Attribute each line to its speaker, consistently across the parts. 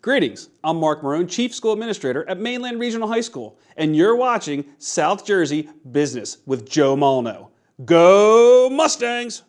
Speaker 1: Greetings, I'm Mark Marone, Chief School Administrator at Mainland Regional High School, and you're watching South Jersey Business with Joe Molyneux. Go Mustangs!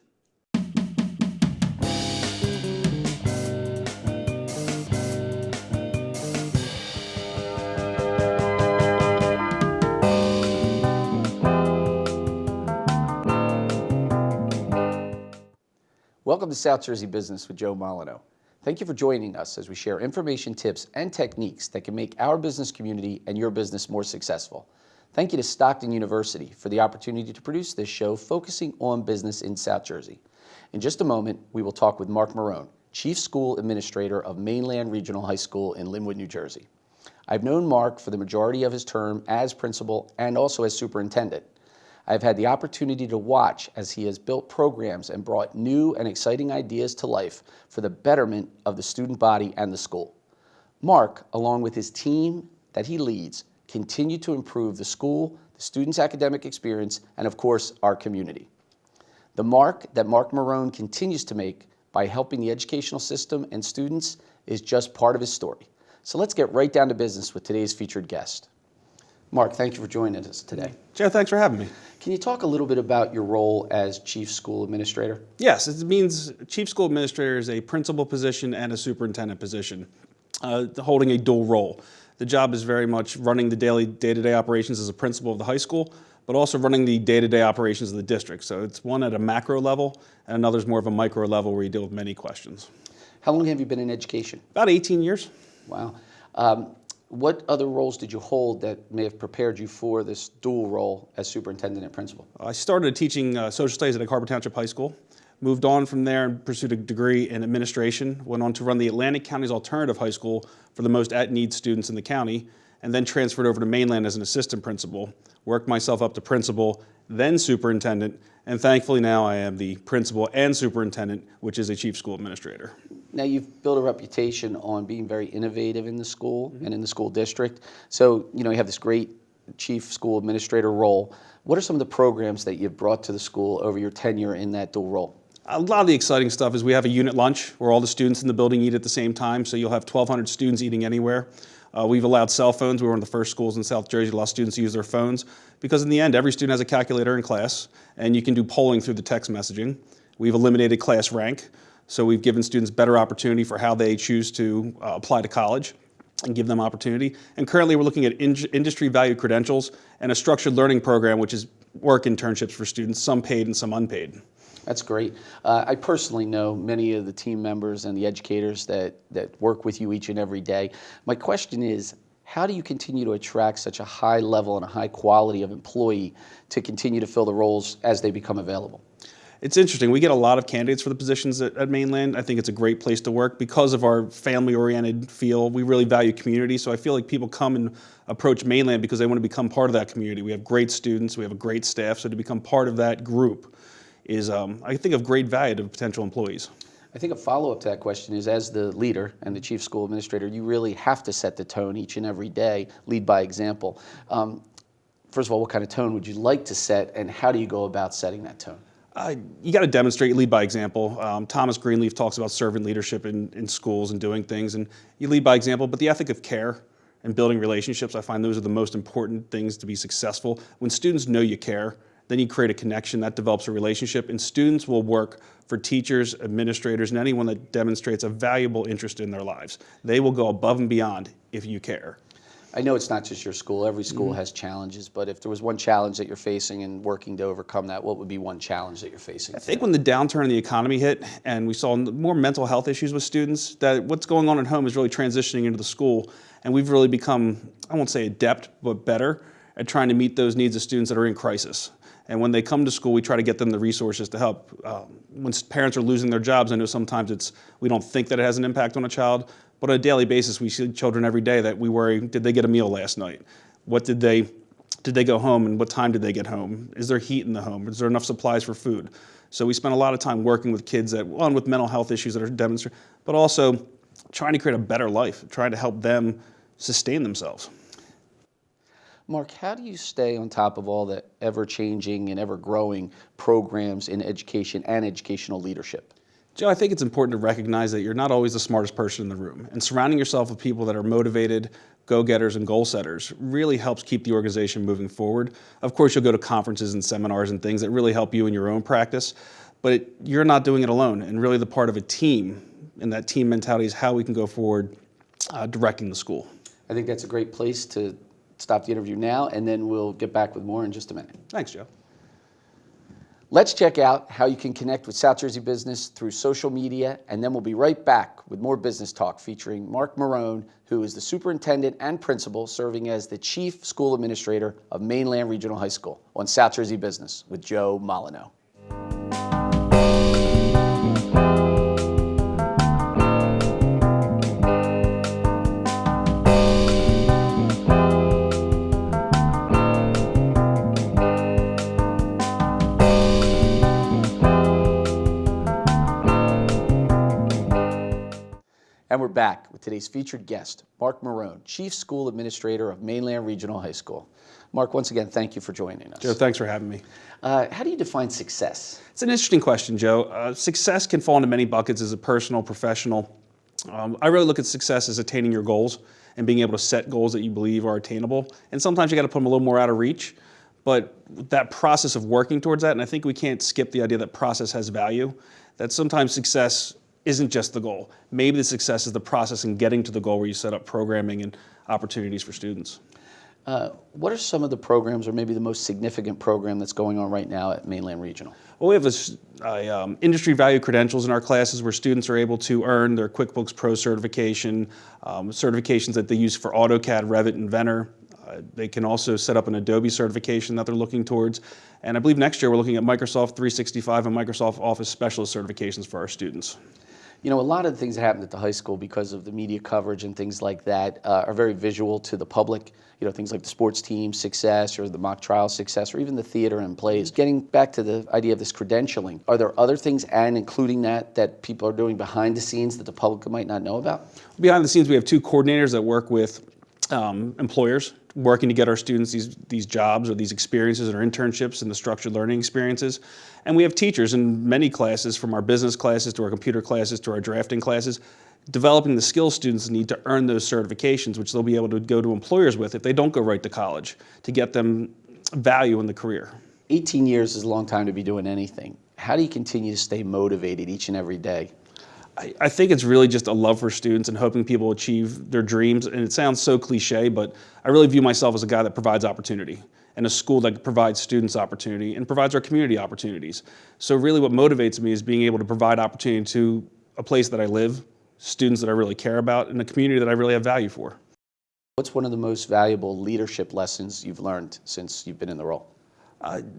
Speaker 2: Welcome to South Jersey Business with Joe Molyneux. Thank you for joining us as we share information, tips, and techniques that can make our business community and your business more successful. Thank you to Stockton University for the opportunity to produce this show focusing on business in South Jersey. In just a moment, we will talk with Mark Marone, Chief School Administrator of Mainland Regional High School in Linwood, New Jersey. I've known Mark for the majority of his term as principal and also as superintendent. I've had the opportunity to watch as he has built programs and brought new and exciting ideas to life for the betterment of the student body and the school. Mark, along with his team that he leads, continue to improve the school, the students' academic experience, and of course, our community. The mark that Mark Marone continues to make by helping the educational system and students is just part of his story. So let's get right down to business with today's featured guest. Mark, thank you for joining us today.
Speaker 1: Joe, thanks for having me.
Speaker 2: Can you talk a little bit about your role as Chief School Administrator?
Speaker 1: Yes, it means Chief School Administrator is a principal position and a superintendent position, holding a dual role. The job is very much running the daily day-to-day operations as a principal of the high school, but also running the day-to-day operations of the district. So it's one at a macro level, and another is more of a micro level where you deal with many questions.
Speaker 2: How long have you been in education?
Speaker 1: About 18 years.
Speaker 2: Wow. What other roles did you hold that may have prepared you for this dual role as superintendent and principal?
Speaker 1: I started teaching social studies at Harbor Township High School, moved on from there and pursued a degree in administration, went on to run the Atlantic County's alternative high school for the most at-need students in the county, and then transferred over to Mainland as an assistant principal, worked myself up to principal, then superintendent, and thankfully now I am the principal and superintendent, which is a chief school administrator.
Speaker 2: Now you've built a reputation on being very innovative in the school and in the school district. So, you have this great chief school administrator role. What are some of the programs that you've brought to the school over your tenure in that dual role?
Speaker 1: A lot of the exciting stuff is we have a unit lunch where all the students in the building eat at the same time, so you'll have 1,200 students eating anywhere. We've allowed cell phones. We were one of the first schools in South Jersey to allow students to use their phones because in the end, every student has a calculator in class, and you can do polling through the text messaging. We've eliminated class rank, so we've given students better opportunity for how they choose to apply to college and give them opportunity. And currently, we're looking at industry value credentials and a structured learning program, which is work internships for students, some paid and some unpaid.
Speaker 2: That's great. I personally know many of the team members and the educators that work with you each and every day. My question is, how do you continue to attract such a high level and a high quality of employee to continue to fill the roles as they become available?
Speaker 1: It's interesting. We get a lot of candidates for the positions at Mainland. I think it's a great place to work because of our family-oriented feel. We really value community, so I feel like people come and approach Mainland because they want to become part of that community. We have great students, we have a great staff, so to become part of that group is, I think, of great value to potential employees.
Speaker 2: I think a follow-up to that question is, as the leader and the chief school administrator, you really have to set the tone each and every day, lead by example. First of all, what kind of tone would you like to set, and how do you go about setting that tone?
Speaker 1: You got to demonstrate, lead by example. Thomas Greenleaf talks about servant leadership in schools and doing things, and you lead by example, but the ethic of care and building relationships, I find those are the most important things to be successful. When students know you care, then you create a connection that develops a relationship, and students will work for teachers, administrators, and anyone that demonstrates a valuable interest in their lives. They will go above and beyond if you care.
Speaker 2: I know it's not just your school. Every school has challenges, but if there was one challenge that you're facing and working to overcome that, what would be one challenge that you're facing?
Speaker 1: I think when the downturn in the economy hit and we saw more mental health issues with students, that what's going on at home is really transitioning into the school, and we've really become, I won't say adept, but better at trying to meet those needs of students that are in crisis. And when they come to school, we try to get them the resources to help. When parents are losing their jobs, I know sometimes we don't think that it has an impact on a child, but on a daily basis, we see children every day that we worry, did they get a meal last night? What did they go home, and what time did they get home? Is there heat in the home? Is there enough supplies for food? So we spend a lot of time working with kids with mental health issues that are demonstrated, but also trying to create a better life, trying to help them sustain themselves.
Speaker 2: Mark, how do you stay on top of all the ever-changing and ever-growing programs in education and educational leadership?
Speaker 1: Joe, I think it's important to recognize that you're not always the smartest person in the room, and surrounding yourself with people that are motivated, go-getters, and goal setters really helps keep the organization moving forward. Of course, you'll go to conferences and seminars and things that really help you in your own practice, but you're not doing it alone, and really the part of a team, and that team mentality is how we can go forward directing the school.
Speaker 2: I think that's a great place to stop the interview now, and then we'll get back with more in just a minute.
Speaker 1: Thanks, Joe.
Speaker 2: Let's check out how you can connect with South Jersey Business through social media, and then we'll be right back with more business talk featuring Mark Marone, who is the superintendent and principal serving as the chief school administrator of Mainland Regional High School on South Jersey Business with Joe Molyneux. And we're back with today's featured guest, Mark Marone, Chief School Administrator of Mainland Regional High School. Mark, once again, thank you for joining us.
Speaker 1: Joe, thanks for having me.
Speaker 2: How do you define success?
Speaker 1: It's an interesting question, Joe. Success can fall into many buckets as a personal, professional. I really look at success as attaining your goals and being able to set goals that you believe are attainable. And sometimes you got to put them a little more out of reach. But that process of working towards that, and I think we can't skip the idea that process has value, that sometimes success isn't just the goal. Maybe the success is the process in getting to the goal where you set up programming and opportunities for students.
Speaker 2: What are some of the programs, or maybe the most significant program that's going on right now at Mainland Regional?
Speaker 1: Well, we have industry value credentials in our classes where students are able to earn their QuickBooks Pro certification, certifications that they use for AutoCAD, Revit, Inventor. They can also set up an Adobe certification that they're looking towards. And I believe next year we're looking at Microsoft 365 and Microsoft Office Specialist certifications for our students.
Speaker 2: You know, a lot of the things that happen at the high school because of the media coverage and things like that are very visual to the public. You know, things like the sports team success or the mock trial success or even the theater and plays. Getting back to the idea of this credentialing, are there other things, and including that people are doing behind the scenes that the public might not know about?
Speaker 1: Behind the scenes, we have two coordinators that work with employers working to get our students these jobs or these experiences or internships and the structured learning experiences. And we have teachers in many classes, from our business classes to our computer classes to our drafting classes, developing the skills students need to earn those certifications, which they'll be able to go to employers with if they don't go right to college, to get them value in the career.
Speaker 2: 18 years is a long time to be doing anything. How do you continue to stay motivated each and every day?
Speaker 1: I think it's really just a love for students and hoping people achieve their dreams. And it sounds so cliche, but I really view myself as a guy that provides opportunity, and a school that provides students opportunity and provides our community opportunities. So really what motivates me is being able to provide opportunity to a place that I live, students that I really care about, and a community that I really have value for.
Speaker 2: What's one of the most valuable leadership lessons you've learned since you've been in the role?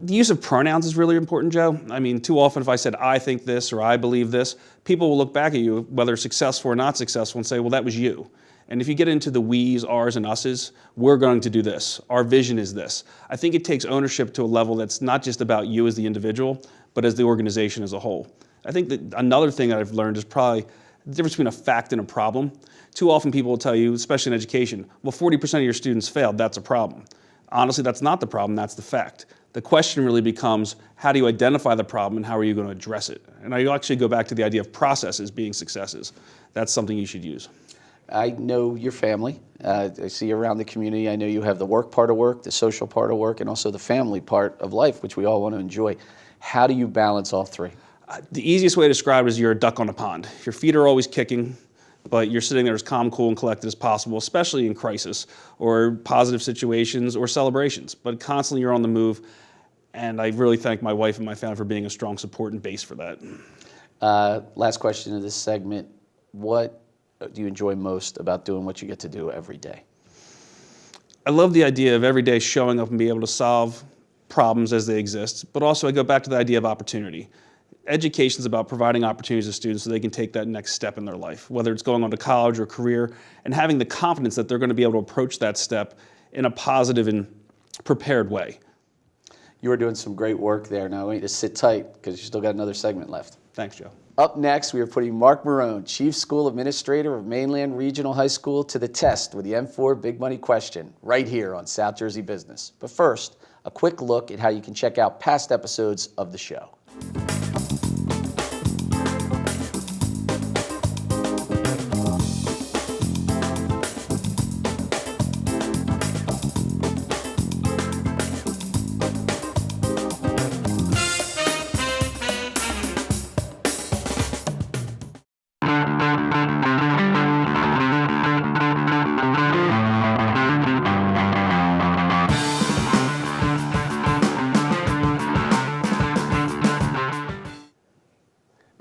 Speaker 1: The use of pronouns is really important, Joe. I mean, too often if I said I think this or I believe this, people will look back at you, whether successful or not successful, and say, well, that was you. And if you get into the we's, ours, and us's, we're going to do this. Our vision is this. I think it takes ownership to a level that's not just about you as the individual, but as the organization as a whole. I think that another thing that I've learned is probably the difference between a fact and a problem. Too often people will tell you, especially in education, well, 40% of your students failed, that's a problem. Honestly, that's not the problem, that's the fact. The question really becomes, how do you identify the problem and how are you going to address it? And I actually go back to the idea of processes being successes. That's something you should use.
Speaker 2: I know your family. I see you around the community. I know you have the work part of work, the social part of work, and also the family part of life, which we all want to enjoy. How do you balance all three?
Speaker 1: The easiest way to describe it is you're a duck on a pond. Your feet are always kicking, but you're sitting there as calm, cool, and collected as possible, especially in crisis or positive situations or celebrations. But constantly you're on the move, and I really thank my wife and my family for being a strong support and base for that.
Speaker 2: Last question of this segment. What do you enjoy most about doing what you get to do every day?
Speaker 1: I love the idea of every day showing up and being able to solve problems as they exist, but also I go back to the idea of opportunity. Education is about providing opportunities to students so they can take that next step in their life, whether it's going on to college or career, and having the confidence that they're going to be able to approach that step in a positive and prepared way.
Speaker 2: You are doing some great work there. Now I want you to sit tight because you still got another segment left.
Speaker 1: Thanks, Joe.
Speaker 2: Up next, we are putting Mark Marone, Chief School Administrator of Mainland Regional High School, to the test with the M4 Big Money Question right here on South Jersey Business. But first, a quick look at how you can check out past episodes of the show.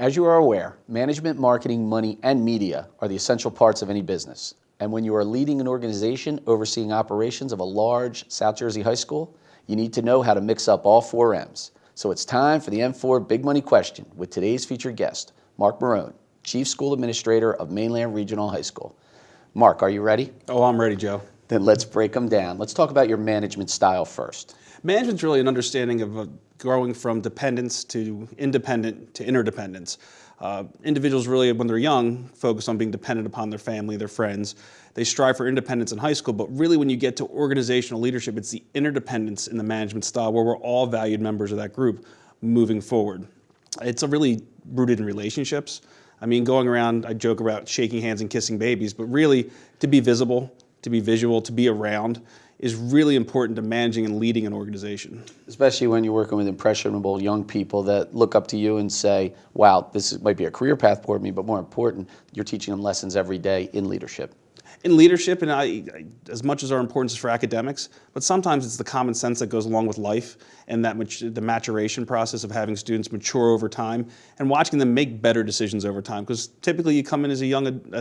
Speaker 2: As you are aware, management, marketing, money, and media are the essential parts of any business. And when you are leading an organization overseeing operations of a large South Jersey high school, you need to know how to mix up all four M's. So it's time for the M4 Big Money Question with today's featured guest, Mark Marone, Chief School Administrator of Mainland Regional High School. Mark, are you ready?
Speaker 1: Oh, I'm ready, Joe.
Speaker 2: Then let's break them down. Let's talk about your management style first.
Speaker 1: Management's really an understanding of growing from dependence to independent to interdependence. Individuals really, when they're young, focus on being dependent upon their family, their friends. They strive for independence in high school, but really when you get to organizational leadership, it's the interdependence in the management style where we're all valued members of that group moving forward. It's really rooted in relationships. I mean, going around, I joke about shaking hands and kissing babies, but really to be visible, to be visual, to be around is really important to managing and leading an organization.
Speaker 2: Especially when you're working with impressionable young people that look up to you and say, wow, might be a career path for me, but more important, you're teaching them lessons every day in leadership.
Speaker 1: In leadership, and as much as our importance is for academics, but sometimes it's the common sense that goes along with life and the maturation process of having students mature over time and watching them make better decisions over time. Because typically you come in as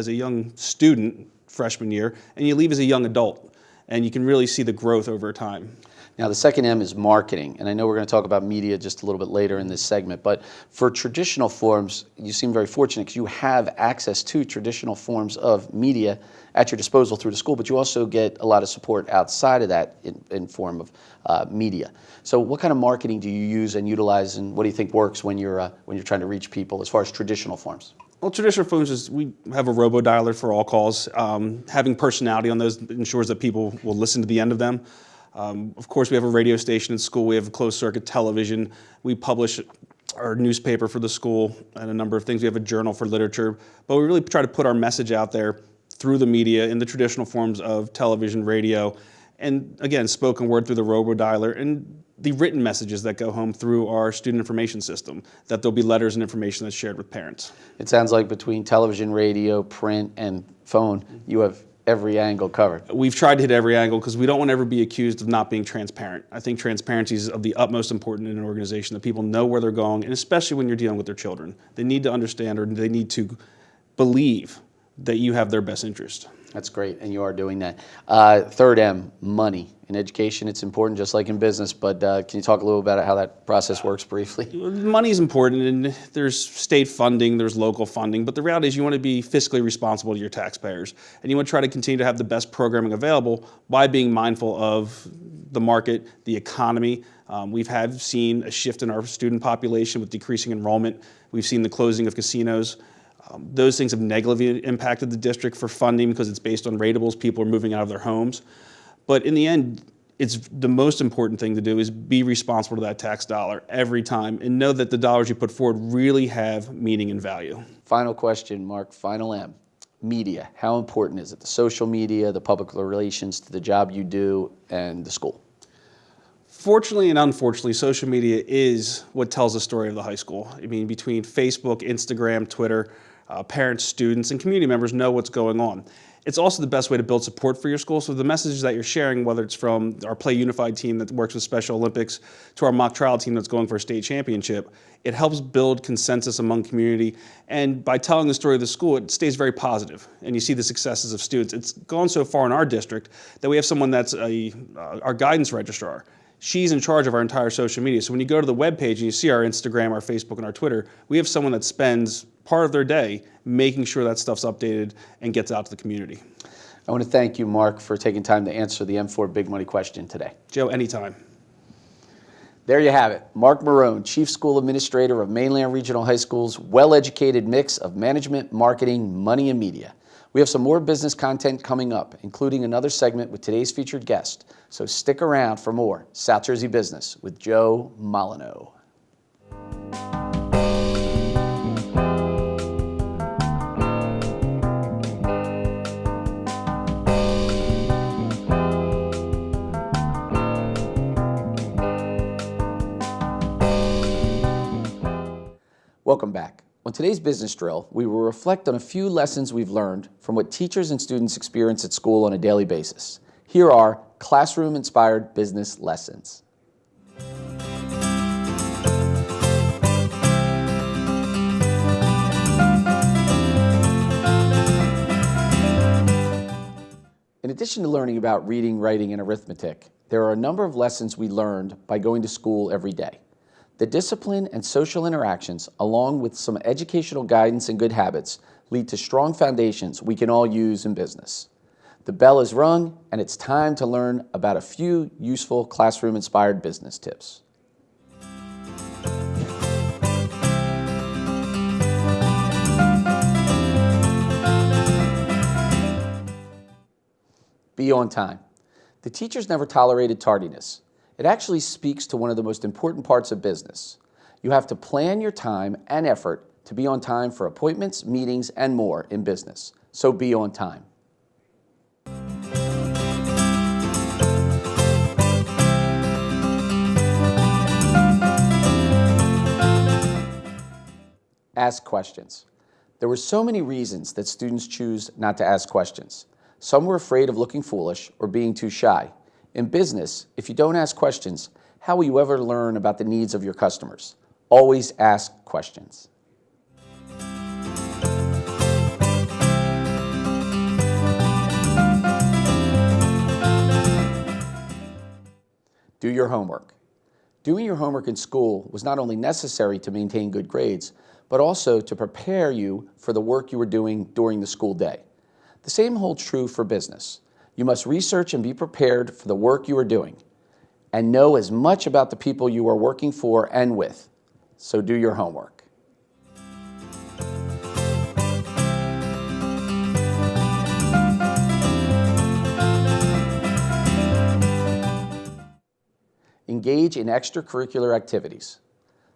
Speaker 1: a young student, freshman year, and you leave as a young adult. And you can really see the growth over time.
Speaker 2: Now, the second M is marketing, and I know we're going to talk about media just a little bit later in this segment, but for traditional forms, you seem very fortunate because you have access to traditional forms of media at your disposal through the school, but you also get a lot of support outside of that in form of media. So what kind of marketing do you use and utilize, and what do you think works when you're trying to reach people as far as traditional forms?
Speaker 1: Well, traditional phones is we have a robo-dialer for all calls. Having personality on those ensures that people will listen to the end of them. Of course, we have a radio station in school. We have a closed-circuit television. We publish our newspaper for the school and a number of things. We have a journal for literature. But we really try to put our message out there through the media in the traditional forms of television, radio, and again, spoken word through the robo-dialer, and the written messages that go home through our student information system, that there'll be letters and information that's shared with parents.
Speaker 2: It sounds like between television, radio, print, and phone, you have every angle covered.
Speaker 1: We've tried to hit every angle because we don't want to ever be accused of not being transparent. I think transparency is of the utmost importance in an organization, that people know where they're going, and especially when you're dealing with their children. They need to understand, or they need to believe that you have their best interest.
Speaker 2: That's great, and you are doing that. Third M, money. In education, it's important just like in business, but can you talk a little about how that process works briefly?
Speaker 1: Money is important, and there's state funding, there's local funding, but the reality is you want to be fiscally responsible to your taxpayers, and you want to try to continue to have the best programming available by being mindful of the market, the economy. We've seen a shift in our student population with decreasing enrollment. We've seen the closing of casinos. Those things have negatively impacted the district for funding because it's based on ratables. People are moving out of their homes. But in the end, it's the most important thing to do is be responsible to that tax dollar every time and know that the dollars you put forward really have meaning and value.
Speaker 2: Final question, Mark, final M. Media, how important is it? The social media, the public relations to the job you do, and the school?
Speaker 1: Fortunately and unfortunately, social media is what tells the story of the high school. I mean, between Facebook, Instagram, Twitter, parents, students, and community members know what's going on. It's also the best way to build support for your school. So the messages that you're sharing, whether it's from our Play Unified team that works with Special Olympics to our mock trial team that's going for a state championship, it helps build consensus among community. And by telling the story of the school, it stays very positive. And you see the successes of students. It's gone so far in our district that we have someone that's our guidance registrar. She's in charge of our entire social media. So when you go to the webpage and you see our Instagram, our Facebook, and our Twitter, we have someone that spends part of their day making sure that stuff's updated and gets out to the community.
Speaker 2: I want to thank you, Mark, for taking time to answer the M4 Big Money question today.
Speaker 1: Joe, anytime.
Speaker 2: There you have it. Mark Marone, Chief School Administrator of Mainland Regional High School's well-educated mix of management, marketing, money, and media. We have some more business content coming up, including another segment with today's featured guest. So stick around for more South Jersey Business with Joe Molyneux. Welcome back. On today's business drill, we will reflect on a few lessons we've learned from what teachers and students experience at school on a daily basis. Here are classroom-inspired business lessons. addition to learning about reading, writing, and arithmetic, there are a number of lessons we learned by going to school every day. The discipline and social interactions, along with some educational guidance and good habits, lead to strong foundations we can all use in business. The bell is rung, and it's time to learn about a few useful classroom-inspired business tips. Be on time. The teachers never tolerated tardiness. It actually speaks to one of the most important parts of business. You have to plan your time and effort to be on time for appointments, meetings, and more in business. So be on time. Ask questions. There were so many reasons that students choose not to ask questions. Some were afraid of looking foolish or being too shy. In business, if you don't ask questions, how will you ever learn about the needs of your customers? Always ask questions. Do your homework. Doing your homework in school was not only necessary to maintain good grades, but also to prepare you for the work you were doing during the school day. The same holds true for business. You must research and be prepared for the work you are doing and know as much about the people you are working for and with. So do your homework. Engage in extracurricular activities.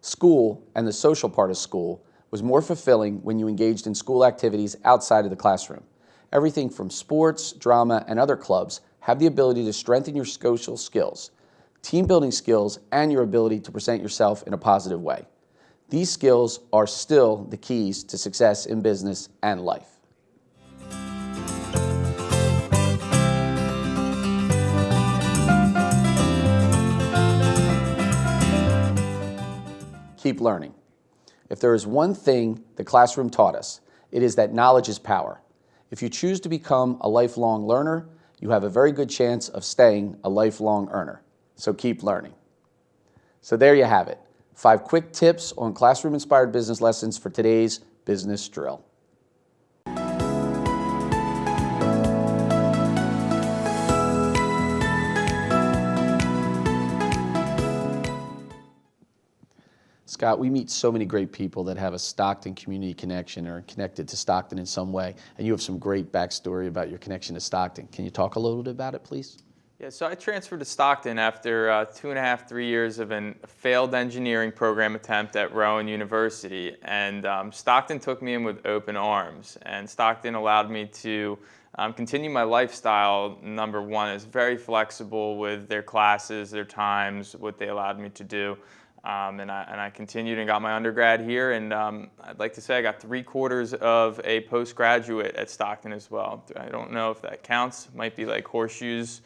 Speaker 2: School and the social part of school was more fulfilling when you engaged in school activities outside of the classroom. Everything from sports, drama, and other clubs have the ability to strengthen your social skills, team building skills, and your ability to present yourself in a positive way. These skills are still the keys to success in business and life. Keep learning. If there is one thing the classroom taught us, it is that knowledge is power. If you choose to become a lifelong learner, you have a very good chance of staying a lifelong earner. So keep learning. So there you have it. 5 quick tips on classroom-inspired business lessons for today's business drill. Scott, we meet so many great people that have a Stockton community connection or connected to Stockton in some way, and you have some great backstory about your connection to Stockton. Can you talk a little bit about it, please?
Speaker 3: Yeah, so I transferred to Stockton after 2.5, 3 years of a failed engineering program attempt at Rowan University, and Stockton took me in with open arms, and Stockton allowed me to continue my lifestyle. Number one, is very flexible with their classes, their times, what they allowed me to do. And I continued and got my undergrad here, and I'd like to say I got 3/4 of a postgraduate at Stockton as well. I don't know if that counts. Might be like horseshoes.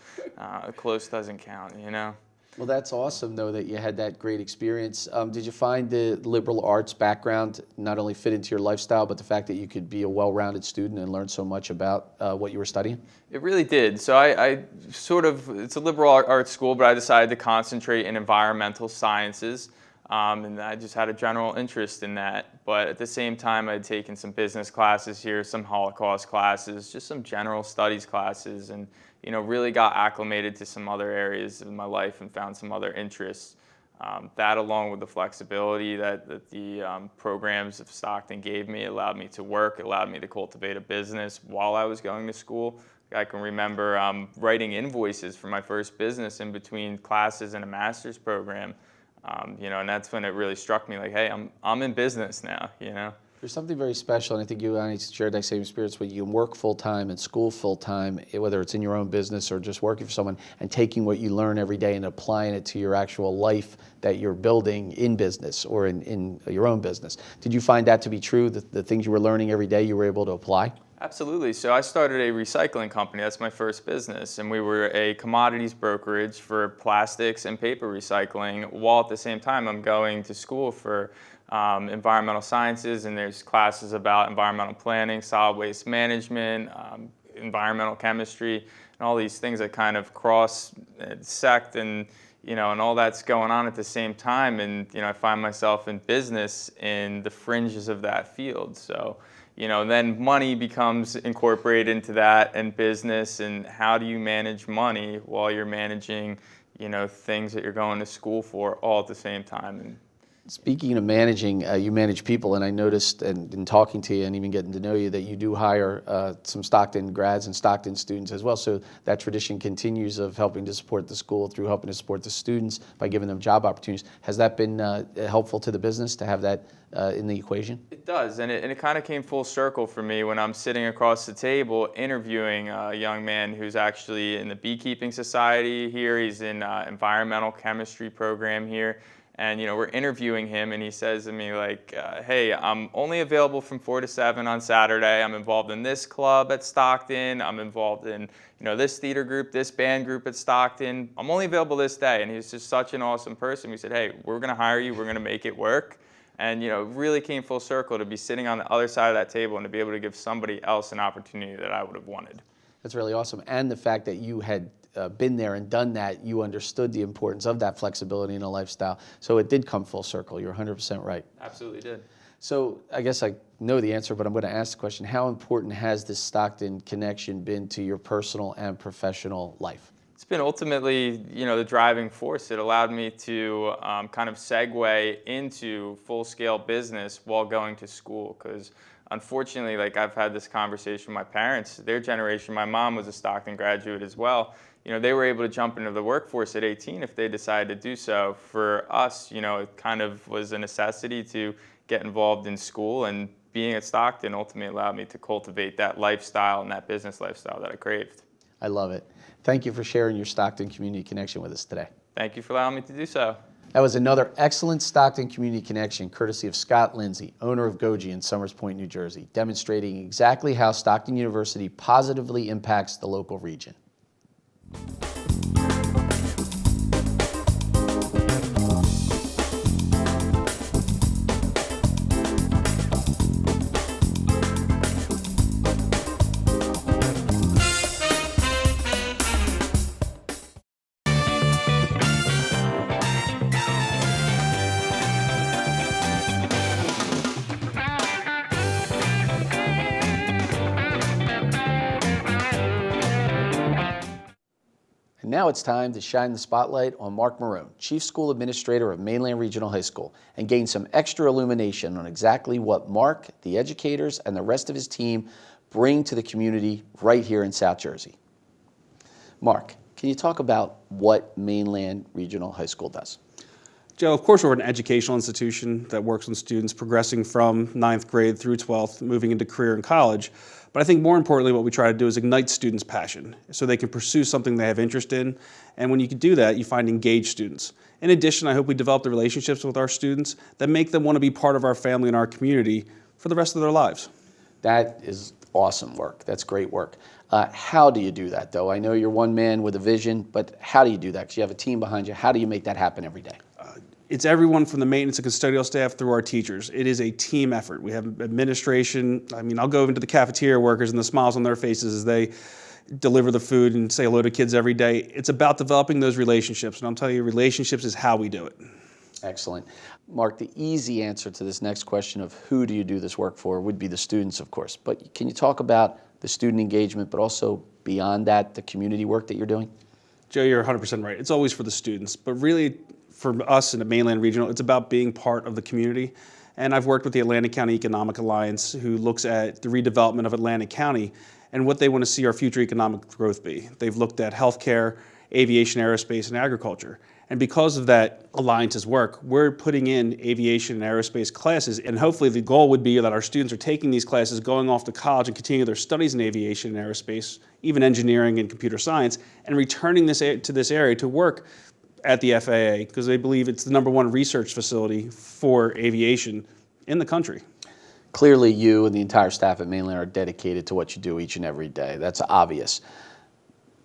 Speaker 3: Close doesn't count, you know.
Speaker 2: Well, that's awesome, though, that you had that great experience. Did you find the liberal arts background not only fit into your lifestyle, but the fact that you could be a well-rounded student and learn so much about what you were studying?
Speaker 3: It really did. So I sort of, it's a liberal arts school, but I decided to concentrate in environmental sciences. And I just had a general interest in that. But at the same time, I'd taken some business classes here, some Holocaust classes, just some general studies classes, and really got acclimated to some other areas of my life and found some other interests. That, along with the flexibility that the programs of Stockton gave me, allowed me to work, allowed me to cultivate a business while I was going to school. I can remember writing invoices for my first business in between classes in a master's program. And that's when it really struck me, like, hey, I'm in business now,
Speaker 2: There's something very special, and I think you and I shared that same experience where you can work full-time and school full-time, whether it's in your own business or just working for someone, and taking what you learn every day and applying it to your actual life that you're building in business or in your own business. Did you find that to be true, that the things you were learning every day you were able to apply?
Speaker 3: Absolutely. So I started a recycling company. That's my first business. And we were a commodities brokerage for plastics and paper recycling, while at the same time I'm going to school for environmental sciences, and there's classes about environmental planning, solid waste management, environmental chemistry. And all these things that kind of cross sect and and all that's going on at the same time. And I find myself in business in the fringes of that field. So then money becomes incorporated into that, and business, and how do you manage money while you're managing things that you're going to school for all at the same time. And
Speaker 2: Speaking of managing, you manage people, and I noticed and in talking to you and even getting to know you that you do hire some Stockton grads and Stockton students as well. So that tradition continues of helping to support the school through helping to support the students by giving them job opportunities. Has that been helpful to the business to have that in the equation?
Speaker 3: It does, and it kind of came full circle for me when I'm sitting across the table interviewing a young man who's actually in the beekeeping society here. He's in environmental chemistry program here. And we're interviewing him, and he says to me like, "Hey, I'm only available from 4 to 7 on Saturday. I'm involved in this club at Stockton. I'm involved in this theater group, this band group at Stockton. I'm only available this day." And he's just such an awesome person. We said, "Hey, we're going to hire you. We're going to make it work." And it really came full circle to be sitting on the other side of that table and to be able to give somebody else an opportunity that I would have wanted.
Speaker 2: That's really awesome. And the fact that you had been there and done that, you understood the importance of that flexibility in a lifestyle. So it did come full circle. You're 100% right.
Speaker 3: Absolutely did.
Speaker 2: So I guess I know the answer, but I'm going to ask the question, how important has this Stockton connection been to your personal and professional life?
Speaker 3: It's been ultimately, the driving force. It allowed me to kind of segue into full-scale business while going to school, because unfortunately, like I've had this conversation with my parents, their generation, my mom was a Stockton graduate as well. They were able to jump into the workforce at 18 if they decided to do so. For us, it kind of was a necessity to get involved in school, and being at Stockton ultimately allowed me to cultivate that lifestyle and that business lifestyle that I craved.
Speaker 2: I love it. Thank you for sharing your Stockton community connection with us today.
Speaker 3: Thank you for allowing me to do so.
Speaker 2: That was another excellent Stockton community connection, courtesy of Scott Lindsay, owner of Goji in Summers Point, New Jersey, demonstrating exactly how Stockton University positively impacts the local region. And now it's time to shine the spotlight on Mark Marone, Chief School Administrator of Mainland Regional High School, and gain some extra illumination on exactly what Mark, the educators, and the rest of his team bring to the community right here in South Jersey. Mark, can you talk about what Mainland Regional High School does?
Speaker 1: Joe, of course, we're an educational institution that works with students progressing from 9th grade through 12th, moving into career and college. But I think more importantly, what we try to do is ignite students' passion so they can pursue something they have interest in. And when you can do that, you find engaged students. In addition, I hope we develop the relationships with our students that make them want to be part of our family and our community for the rest of their lives.
Speaker 2: That is awesome work. That's great work. How do you do that, though? I know you're one man with a vision, but how do you do that? Because you have a team behind you. How do you make that happen every day?
Speaker 1: It's everyone from the maintenance and custodial staff through our teachers. It is a team effort. We have administration. I'll go into the cafeteria workers and the smiles on their faces as they deliver the food and say hello to kids every day. It's about developing those relationships, and I'll tell you, relationships is how we do it.
Speaker 2: Excellent. Mark, the easy answer to this next question of who do you do this work for would be the students, of course. But can you talk about the student engagement, but also beyond that, the community work that you're doing?
Speaker 1: Joe, you're 100% right. It's always for the students, but really for us in the Mainland Regional, it's about being part of the community. And I've worked with the Atlantic County Economic Alliance, who looks at the redevelopment of Atlantic County and what they want to see our future economic growth be. They've looked at healthcare, aviation, aerospace, and agriculture. And because of that alliance's work, we're putting in aviation and aerospace classes, and hopefully the goal would be that our students are taking these classes, going off to college and continuing their studies in aviation and aerospace, even engineering and computer science, and returning to this area to work at the FAA, because they believe it's the #1 research facility for aviation in the country.
Speaker 2: Clearly, you and the entire staff at Mainland are dedicated to what you do each and every day. That's obvious.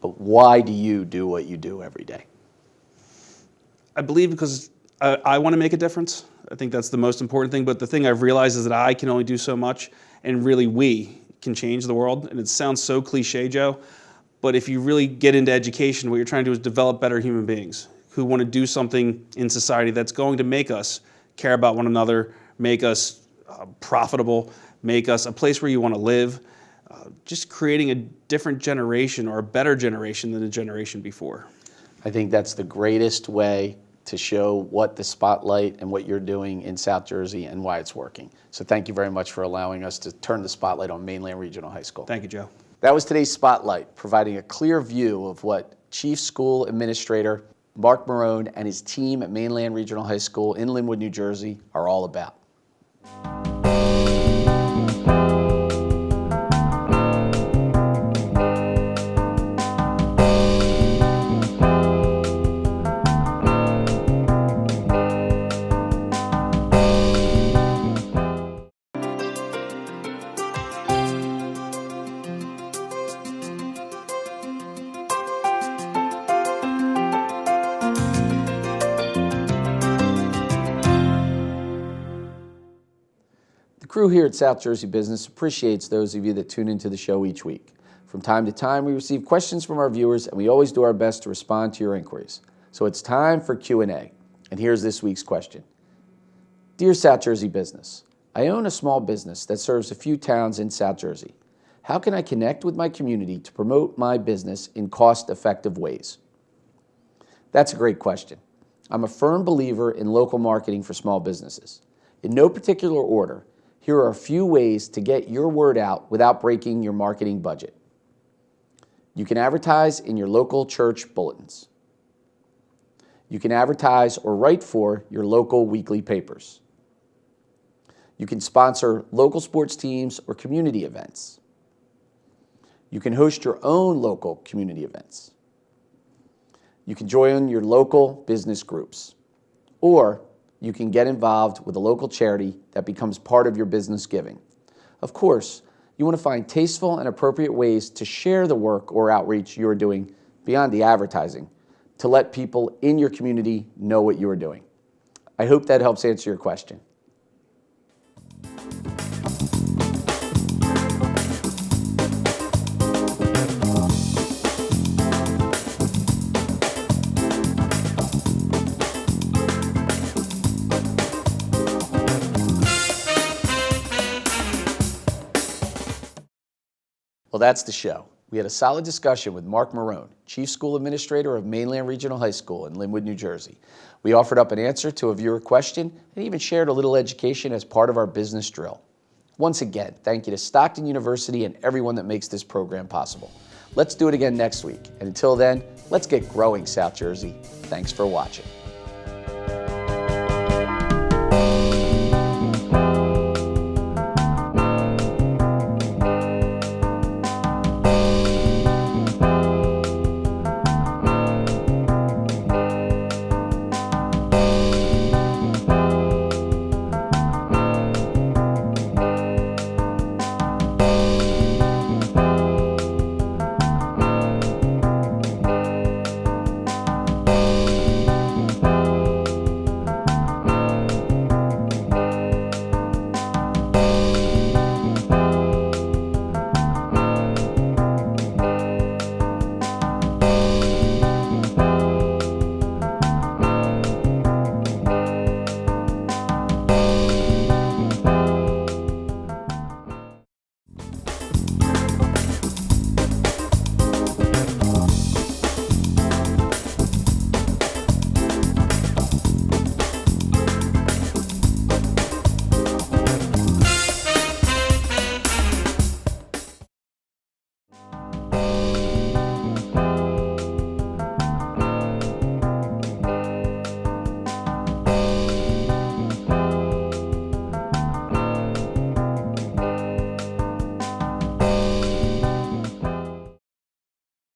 Speaker 2: But why do you do what you do every day?
Speaker 1: I believe because I want to make a difference. I think that's the most important thing. But the thing I've realized is that I can only do so much, and really we can change the world. And it sounds so cliche, Joe, But if you really get into education, what you're trying to do is develop better human beings who want to do something in society that's going to make us care about one another, make us profitable, make us a place where you want to live, just creating a different generation or a better generation than the generation before.
Speaker 2: I think that's the greatest way to show what the spotlight and what you're doing in South Jersey and why it's working. So thank you very much for allowing us to turn the spotlight on Mainland Regional High School.
Speaker 1: Thank you, Joe.
Speaker 2: That was today's Spotlight, providing a clear view of what Chief School Administrator Mark Marone and his team at Mainland Regional High School in Linwood, New Jersey are all about. The crew here at South Jersey Business appreciates those of you that tune into the show each week. From time to time, we receive questions from our viewers, and we always do our best to respond to your inquiries. So it's time for Q&A, and here's this week's question. Dear South Jersey Business, I own a small business that serves a few towns in South Jersey. How can I connect with my community to promote my business in cost-effective ways? That's a great question. I'm a firm believer in local marketing for small businesses. In no particular order, here are a few ways to get your word out without breaking your marketing budget. You can advertise in your local church bulletins. You can advertise or write for your local weekly papers. You can sponsor local sports teams or community events. You can host your own local community events. You can join your local business groups. Or you can get involved with a local charity that becomes part of your business giving. Of course, you want to find tasteful and appropriate ways to share the work or outreach you are doing beyond the advertising to let people in your community know what you are doing. I hope that helps answer your question. Well, that's the show. We had a solid discussion with Mark Marone, Chief School Administrator of Mainland Regional High School in Linwood, New Jersey. We offered up an answer to a viewer question and even shared a little education as part of our business drill. Once again, thank you to Stockton University and everyone that makes this program possible. Let's do it again next week. And until then, let's get growing, South Jersey. Thanks for watching.